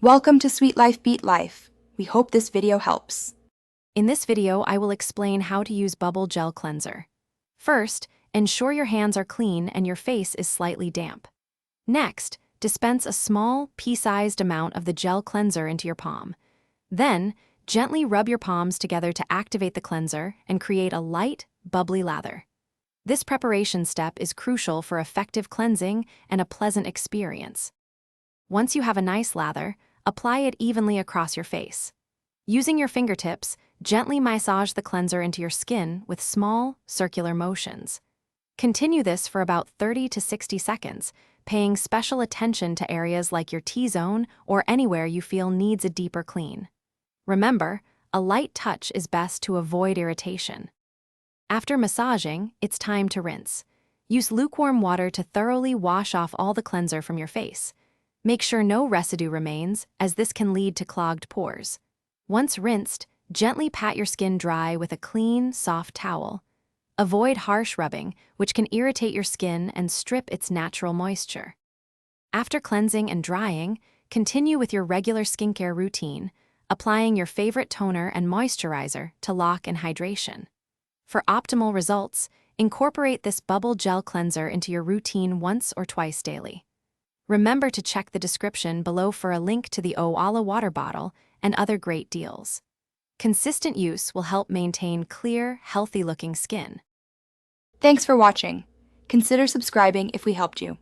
Welcome to Sweet Life Beat Life. We hope this video helps. In this video, I will explain how to use Bubble Gel Cleanser. First, ensure your hands are clean and your face is slightly damp. Next, dispense a small, pea-sized amount of the gel cleanser into your palm. Then, gently rub your palms together to activate the cleanser and create a light, bubbly lather. This preparation step is crucial for effective cleansing and a pleasant experience. Once you have a nice lather, apply it evenly across your face. Using your fingertips, gently massage the cleanser into your skin with small, circular motions. Continue this for about 30 to 60 seconds, paying special attention to areas like your T-zone or anywhere you feel needs a deeper clean. Remember, a light touch is best to avoid irritation. After massaging, it's time to rinse. Use lukewarm water to thoroughly wash off all the cleanser from your face. Make sure no residue remains, as this can lead to clogged pores. Once rinsed, gently pat your skin dry with a clean, soft towel. Avoid harsh rubbing, which can irritate your skin and strip its natural moisture. After cleansing and drying, continue with your regular skincare routine, applying your favorite toner and moisturizer to lock in hydration. For optimal results, incorporate this bubble gel cleanser into your routine once or twice daily. Remember to check the description below for a link to the Oala water bottle and other great deals. Consistent use will help maintain clear, healthy-looking skin. Thanks for watching. Consider subscribing if we helped you.